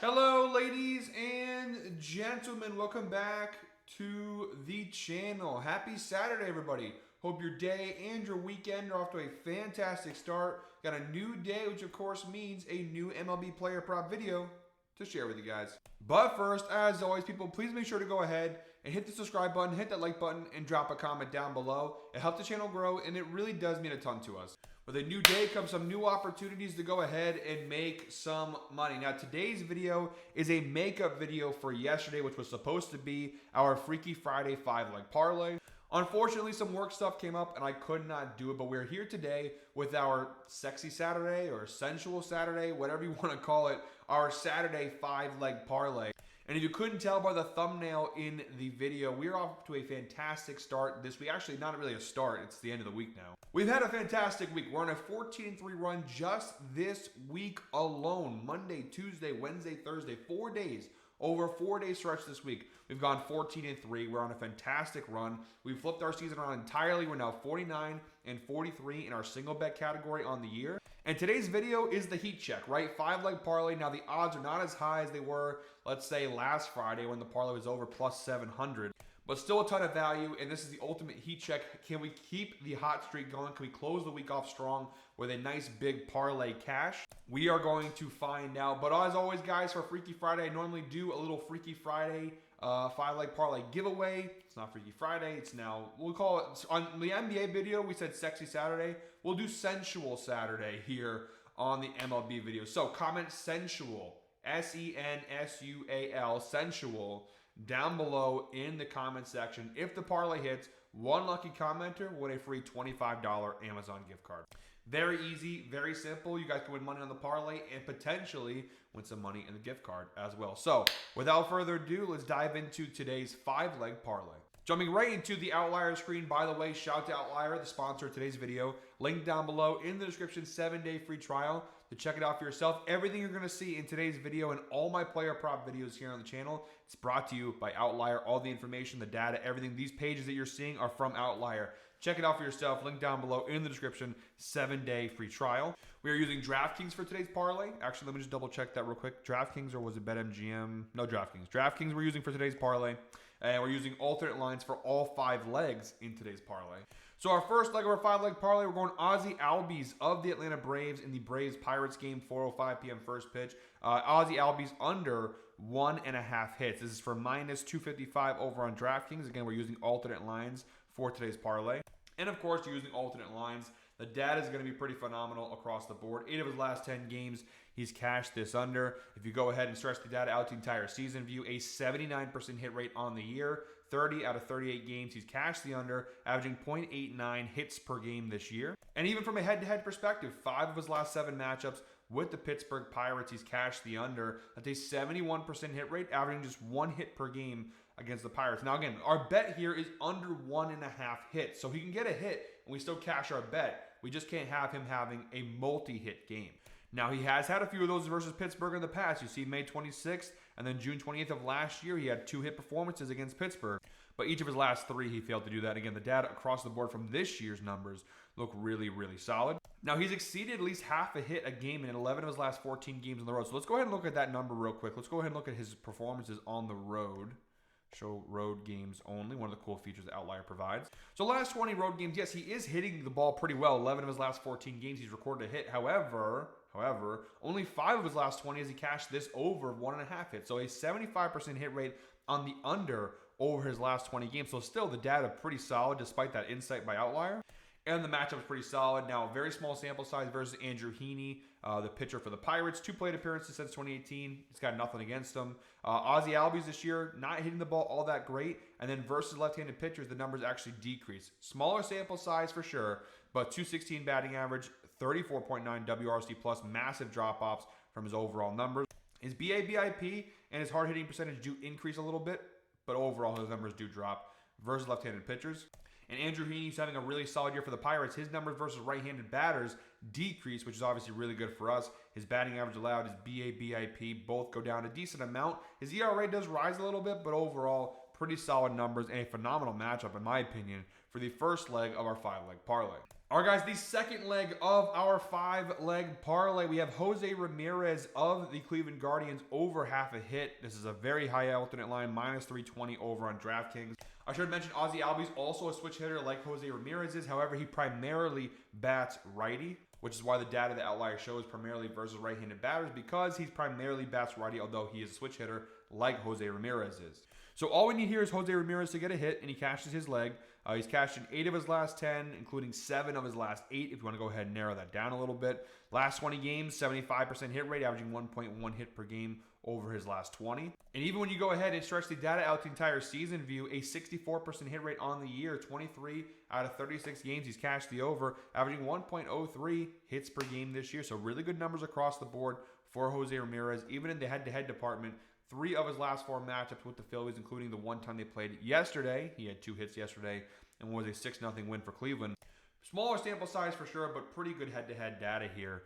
Hello, ladies and gentlemen. Welcome back to the channel. Happy Saturday, everybody. Hope your day and your weekend are off to a fantastic start. Got a new day, which of course means a new MLB Player Prop video to share with you guys. But first, as always, people, please make sure to go ahead and hit the subscribe button, hit that like button, and drop a comment down below. It helps the channel grow, and it really does mean a ton to us. With a new day comes some new opportunities to go ahead and make some money. Now, today's video is a makeup video for yesterday, which was supposed to be our Freaky Friday 5-leg parlay. Unfortunately, some work stuff came up and I could not do it, but we're here today with our Sexy Saturday or Sensual Saturday, whatever you want to call it, our Saturday 5-leg parlay. And if you couldn't tell by the thumbnail in the video, we're off to a fantastic start this week. Actually, not really a start. It's the end of the week now. We've had a fantastic week. We're on a 14-3 run just this week alone. Monday, Tuesday, Wednesday, Thursday, 4 days. Over a 4-day stretch this week, we've gone 14-3. We're on a fantastic run. We've flipped our season around entirely. We're now 49-43 in our single bet category on the year. And today's video is the heat check, right? 5-leg parlay. Now, the odds are not as high as they were, let's say, last Friday when the parlay was over plus 700. But still a ton of value, and this is the ultimate heat check. Can we keep the hot streak going? Can we close the week off strong with a nice big parlay cash? We are going to find out. But as always, guys, for Freaky Friday, I normally do a little Freaky Friday 5-leg parlay giveaway. It's not Freaky Friday. It's now, we'll call it, on the NBA video, we said Sexy Saturday. We'll do Sensual Saturday here on the MLB video. So comment Sensual, S-E-N-S-U-A-L, Sensual, down below in the comment section. If the parlay hits, one lucky commenter will win a free $25 Amazon gift card. Very easy, very simple. You guys can win money on the parlay and potentially win some money in the gift card as well. So without further ado, let's dive into today's 5-leg parlay. Jumping right into the Outlier screen. By the way, shout out to Outlier, the sponsor of today's video. Link down below in the description, 7-day free trial to check it out for yourself. Everything you're going to see in today's video and all my player prop videos here on the channel, it's brought to you by Outlier. All the information, the data, everything, these pages that you're seeing are from Outlier. Check it out for yourself. Link down below in the description, 7-day free trial. We are using DraftKings for today's parlay. Actually, let me just double check that real quick. DraftKings, or was it BetMGM? No, DraftKings. DraftKings we're using for today's parlay. And we're using alternate lines for all 5 legs in today's parlay. So our first leg of our 5-leg parlay, we're going Ozzie Albies of the Atlanta Braves in the Braves-Pirates game, 4:05 p.m. first pitch. Ozzie Albies under 1.5 hits. This is for minus 255 over on DraftKings. Again, we're using alternate lines for today's parlay. And of course, using alternate lines, the data is going to be pretty phenomenal across the board. 8 of his last 10 games, he's cashed this under. If you go ahead and stretch the data out to the entire season view, a 79% hit rate on the year. 30 out of 38 games, he's cashed the under, averaging 0.89 hits per game this year. And even from a head-to-head perspective, 5 of his last 7 matchups with the Pittsburgh Pirates, he's cashed the under. That's a 71% hit rate, averaging just 1 hit per game against the Pirates. Now, again, our bet here is under 1.5 hits. So he can get a hit, and we still cash our bet. We just can't have him having a multi-hit game. Now, he has had a few of those versus Pittsburgh in the past. You see May 26th and then June 20th of last year, he had 2 hit performances against Pittsburgh. But each of his last 3, he failed to do that. Again, the data across the board from this year's numbers look really, really solid. Now, he's exceeded at least half a hit a game in 11 of his last 14 games on the road. So let's go ahead and look at that number real quick. Let's go ahead and look at his performances on the road. Show road games only, one of the cool features that Outlier provides. So last 20 road games, yes, he is hitting the ball pretty well. 11 of his last 14 games, he's recorded a hit. However, only 5 of his last 20 as he cashed this over 1.5 hits. So a 75% hit rate on the under over his last 20 games. So still the data pretty solid despite that insight by Outlier. And the matchup's pretty solid. Now, very small sample size versus Andrew Heaney, the pitcher for the Pirates. 2 plate appearances since 2018. He's got nothing against him. Ozzie Albies this year, not hitting the ball all that great. And then versus left-handed pitchers, the numbers actually decrease. Smaller sample size for sure, but 216 batting average, 34.9 WRC plus, massive drop-offs from his overall numbers. His BABIP and his hard hitting percentage do increase a little bit, but overall his numbers do drop versus left-handed pitchers. And Andrew Heaney's having a really solid year for the Pirates. His numbers versus right-handed batters decrease, which is obviously really good for us. His batting average allowed, his BABIP, both go down a decent amount. His ERA does rise a little bit, but overall, pretty solid numbers and a phenomenal matchup, in my opinion, for the first leg of our 5-leg parlay. All right, guys, the second leg of our 5-leg parlay, we have Jose Ramirez of the Cleveland Guardians over half a hit. This is a very high alternate line, minus 320 over on DraftKings. I should mention Ozzie Albies also a switch hitter like Jose Ramirez is. However, he primarily bats righty, which is why the data the outlier shows primarily versus right-handed batters, because he's primarily bats righty, although he is a switch hitter like Jose Ramirez is. So all we need here is Jose Ramirez to get a hit, and he cashes his leg. He's cashed in 8 of his last 10, including 7 of his last 8, if you want to go ahead and narrow that down a little bit. Last 20 games, 75% hit rate, averaging 1.1 hit per game over his last 20. And even when you go ahead and stretch the data out the entire season view, a 64% hit rate on the year, 23 out of 36 games, he's cashed the over, averaging 1.03 hits per game this year. So really good numbers across the board for Jose Ramirez, even in the head-to-head department. 3 of his last 4 matchups with the Phillies, including the one time they played yesterday. He had 2 hits yesterday and was a 6-0 win for Cleveland. Smaller sample size for sure, but pretty good head-to-head data here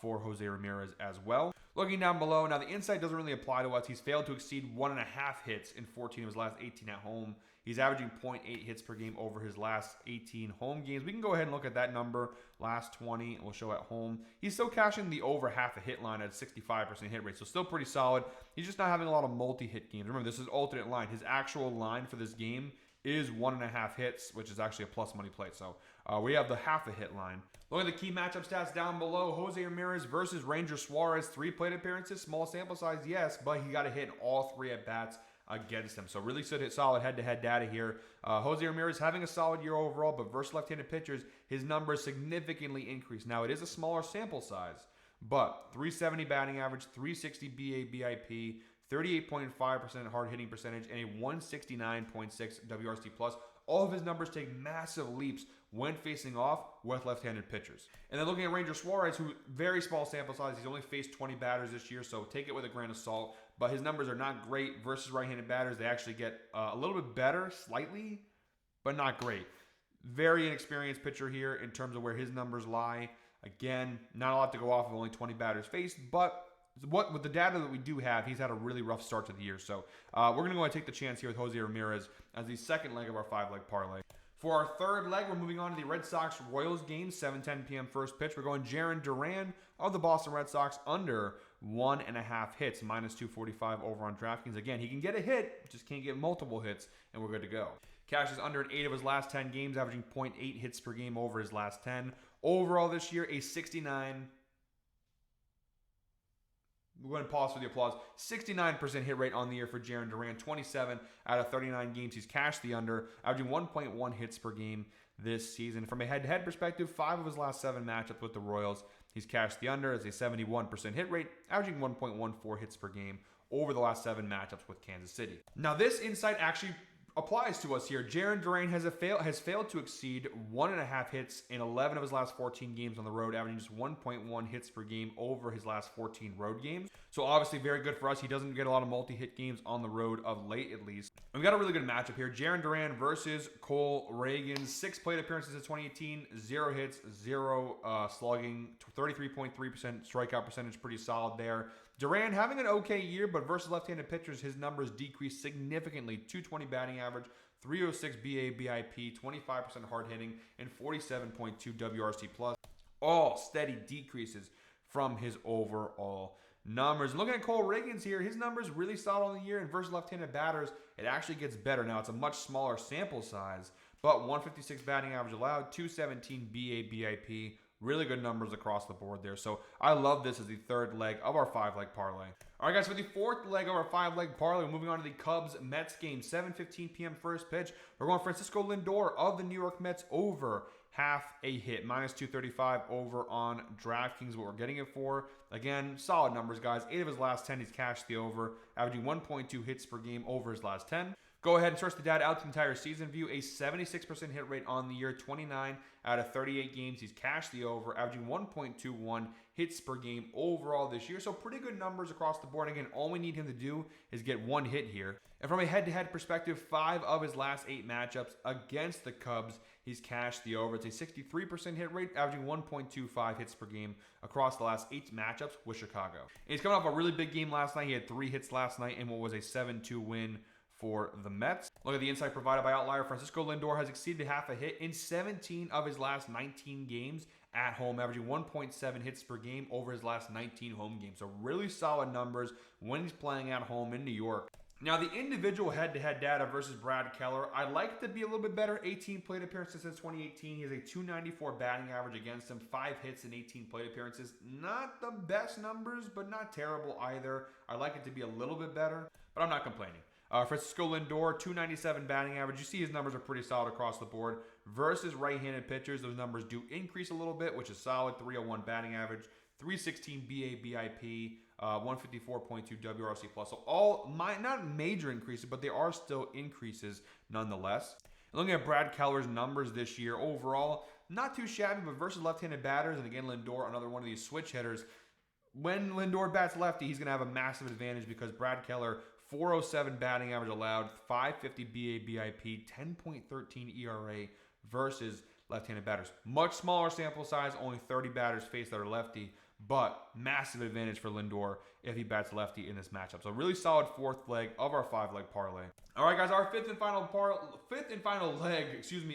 for Jose Ramirez as well. Looking down below, now the insight doesn't really apply to us. He's failed to exceed 1.5 hits in 14 of his last 18 at home. He's averaging 0.8 hits per game over his last 18 home games. We can go ahead and look at that number, last 20, and we'll show at home. He's still cashing the over half a hit line at 65% hit rate, so still pretty solid. He's just not having a lot of multi-hit games. Remember, this is alternate line. His actual line for this game is 1.5 hits, which is actually a plus money play. So we have the half a hit line. Look at the key matchup stats down below. Jose Ramirez versus Ranger Suarez. 3 plate appearances, small sample size, yes, but he got a hit in all 3 at-bats against him. So really solid head-to-head data here. Jose Ramirez having a solid year overall, but versus left-handed pitchers, his numbers significantly increased. Now, it is a smaller sample size, but 370 batting average, 360 BIP, 38.5% hard hitting percentage, and a 169.6 WRC plus. All of his numbers take massive leaps when facing off with left-handed pitchers. And then looking at Ranger Suarez, who very small sample size. He's only faced 20 batters this year, so take it with a grain of salt. But his numbers are not great versus right-handed batters. They actually get a little bit better, slightly, but not great. Very inexperienced pitcher here in terms of where his numbers lie. Again, not a lot to go off of, only 20 batters faced, but with the data that we do have, he's had a really rough start to the year. So we're going to go and take the chance here with Jose Ramirez as the second leg of our 5-leg parlay. For our third leg, we're moving on to the Red Sox-Royals game, 7:10 p.m. first pitch. We're going Jarren Duran of the Boston Red Sox under 1.5 hits, minus 245 over on DraftKings. Again, he can get a hit, just can't get multiple hits, and we're good to go. Cash is under in 8 of his last 10 games, averaging 0.8 hits per game over his last 10. Overall this year, a 69... We're going to pause for the applause. 69% hit rate on the year for Jarren Duran. 27 out of 39 games he's cashed the under, averaging 1.1 hits per game this season. From a head-to-head perspective, 5 of his last 7 matchups with the Royals, he's cashed the under as a 71% hit rate, averaging 1.14 hits per game over the last 7 matchups with Kansas City. Now, this insight actually applies to us here. Jarren Duran has failed to exceed 1.5 hits in 11 of his last 14 games on the road, averaging just 1.1 hits per game over his last 14 road games. So obviously very good for us. He doesn't get a lot of multi-hit games on the road of late, at least. And we got a really good matchup here. Jarren Duran versus Cole Reagan. 6 plate appearances in 2018, 0 hits, 0 slugging, 33.3% strikeout percentage, pretty solid there. Duran having an okay year, but versus left-handed pitchers, his numbers decreased significantly. 220 batting average, 306 BIP, 25% hard hitting, and 47.2 WRC plus. All steady decreases from his overall numbers. And looking at Cole Reagan's here, his numbers really solid on the year, and versus left-handed batters, it actually gets better. Now, it's a much smaller sample size, but 156 batting average allowed, 217 BIP, really good numbers across the board there. So I love this as the third leg of our 5-leg parlay. All right, guys, for the fourth leg of our 5-leg parlay, we're moving on to the Cubs-Mets game, 7:15 p.m. first pitch. We're going Francisco Lindor of the New York Mets over half a hit, minus 235 over on DraftKings, what we're getting it for. Again, solid numbers, guys. 8 of his last 10, he's cashed the over, averaging 1.2 hits per game over his last 10. Go ahead and search the data out the entire season view. A 76% hit rate on the year, 29 out of 38 games. He's cashed the over, averaging 1.21 hits per game overall this year. So pretty good numbers across the board. Again, all we need him to do is get 1 hit here. And from a head-to-head perspective, 5 of his last 8 matchups against the Cubs, he's cashed the over. It's a 63% hit rate, averaging 1.25 hits per game across the last 8 matchups with Chicago. And he's coming off a really big game last night. He had 3 hits last night in what was a 7-2 win for the Mets. Look at the insight provided by Outlier. Francisco Lindor has exceeded half a hit in 17 of his last 19 games at home, averaging 1.7 hits per game over his last 19 home games. So really solid numbers when he's playing at home in New York. Now, the individual head-to-head data versus Brad Keller, I'd like it to be a little bit better. 18 plate appearances since 2018. He has a 294 batting average against him, 5 hits in 18 plate appearances. Not the best numbers, but not terrible either. I'd like it to be a little bit better, but I'm not complaining. Francisco Lindor, 297 batting average. You see his numbers are pretty solid across the board. Versus right-handed pitchers, those numbers do increase a little bit, which is solid. 301 batting average, 316 BIP, 154.2 WRC plus. So all not major increases, but they are still increases nonetheless. And looking at Brad Keller's numbers this year, overall, not too shabby, but versus left-handed batters, and again, Lindor, another one of these switch hitters. When Lindor bats lefty, he's going to have a massive advantage because Brad Keller, 407 batting average allowed, 550 BIP, 10.13 ERA versus left-handed batters. Much smaller sample size, only 30 batters faced that are lefty, but massive advantage for Lindor if he bats lefty in this matchup. So really solid fourth leg of our 5-leg parlay. All right, guys, our fifth and final leg,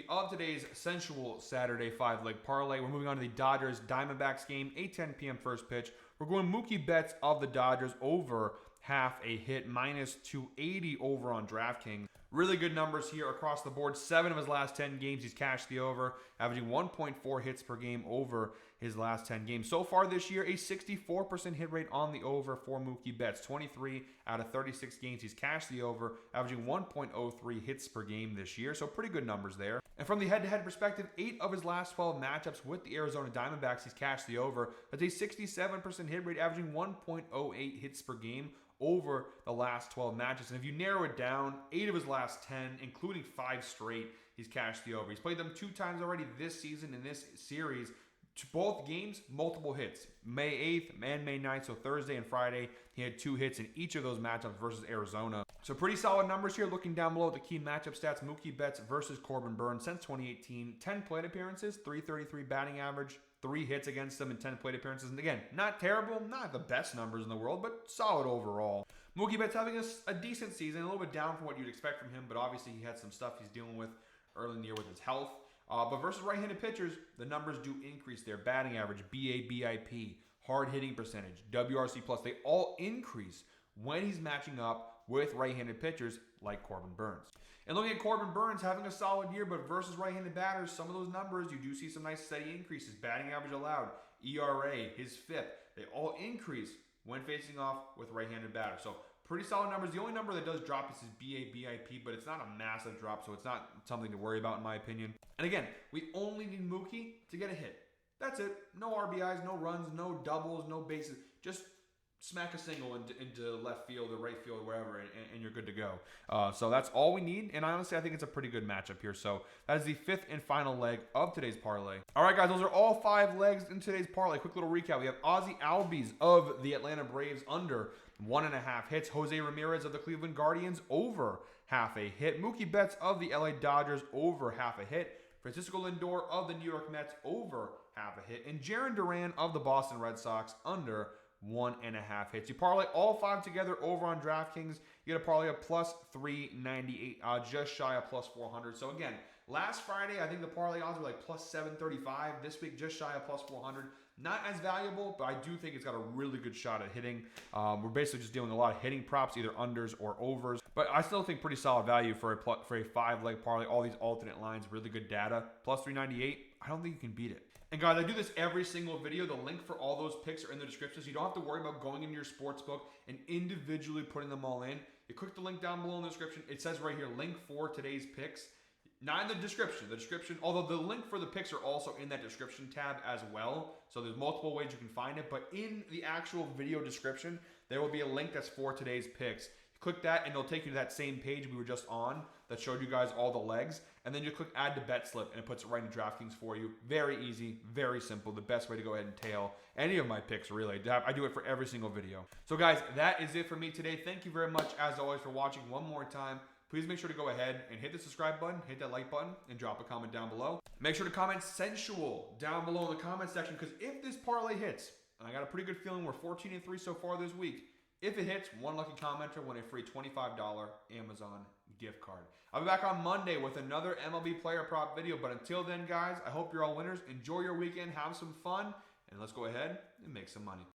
of today's sensual Saturday 5-leg parlay. We're moving on to the Dodgers-Diamondbacks game, 8:10 p.m. first pitch. We're going Mookie Betts of the Dodgers over half a hit, minus 280 over on DraftKings. Really good numbers here across the board. 7 of his last 10 games, he's cashed the over, averaging 1.4 hits per game over his last 10 games. So far this year, a 64% hit rate on the over for Mookie Betts. 23 out of 36 games, he's cashed the over, averaging 1.03 hits per game this year. So pretty good numbers there. And from the head-to-head perspective, 8 of his last 12 matchups with the Arizona Diamondbacks, he's cashed the over. That's a 67% hit rate, averaging 1.08 hits per game over the last 12 matches. And if you narrow it down, 8 of his last 10, including 5 straight, he's cashed the over. He's played them 2 times already this season in this series. Both games, multiple hits. May 8th and May 9th, so Thursday and Friday, he had 2 hits in each of those matchups versus Arizona. So pretty solid numbers here. Looking down below at the key matchup stats, Mookie Betts versus Corbin Burnes since 2018. 10 plate appearances, 333 batting average, 3 hits against them in 10 plate appearances. And again, not terrible, not the best numbers in the world, but solid overall. Mookie Betts having a decent season, a little bit down from what you'd expect from him, but obviously he had some stuff he's dealing with early in the year with his health. But versus right-handed pitchers, the numbers do increase there. Batting average, BIP, hard hitting percentage, WRC plus, they all increase when he's matching up with right-handed pitchers like Corbin Burnes. And looking at Corbin Burnes, having a solid year, but versus right-handed batters, some of those numbers, you do see some nice steady increases. Batting average allowed, ERA, his FIP, they all increase when facing off with right-handed batters. So pretty solid numbers. The only number that does drop is his BIP, but it's not a massive drop, so it's not something to worry about in my opinion. And again, we only need Mookie to get a hit. That's it. No RBIs, no runs, no doubles, no bases. Just smack a single into left field or right field or wherever, and you're good to go. So that's all we need, and honestly, I think it's a pretty good matchup here. So that is the 5th and final leg of today's parlay. All right, guys, those are all 5 legs in today's parlay. Quick little recap. We have Ozzie Albies of the Atlanta Braves under 1.5 hits. Jose Ramirez of the Cleveland Guardians over half a hit. Mookie Betts of the LA Dodgers over half a hit. Francisco Lindor of the New York Mets over half a hit. And Jarren Duran of the Boston Red Sox under 1.5 hits. You parlay all 5 together over on DraftKings, you get a parlay of plus 398, just shy of plus 400. So again, last Friday, I think the parlay odds were like plus 735. This week, just shy of plus 400. Not as valuable, but I do think it's got a really good shot at hitting. We're basically just doing a lot of hitting props, either unders or overs. But I still think pretty solid value for a 5-leg parlay. All these alternate lines, really good data. Plus 398, I don't think you can beat it. And guys, I do this every single video. The link for all those picks are in the description, so you don't have to worry about going into your sports book and individually putting them all in. You click the link down below in the description. It says right here, link for today's picks. Not in the description. The description, although the link for the picks are also in that description tab as well. So there's multiple ways you can find it. But in the actual video description, there will be a link that's for today's picks. You click that, and it'll take you to that same page we were just on that showed you guys all the legs. And then you click add to bet slip, and it puts it right into DraftKings for you. Very easy, very simple. The best way to go ahead and tail any of my picks, really. I do it for every single video. So guys, that is it for me today. Thank you very much, as always, for watching one more time. Please make sure to go ahead and hit the subscribe button, hit that like button, and drop a comment down below. Make sure to comment sensual down below in the comment section, because if this parlay hits, and I got a pretty good feeling we're 14-3 so far this week, If it hits, one lucky commenter win a free $25 Amazon gift card. I'll be back on Monday with another MLB Player Prop video. But until then, guys, I hope you're all winners. Enjoy your weekend. Have some fun. And let's go ahead and make some money.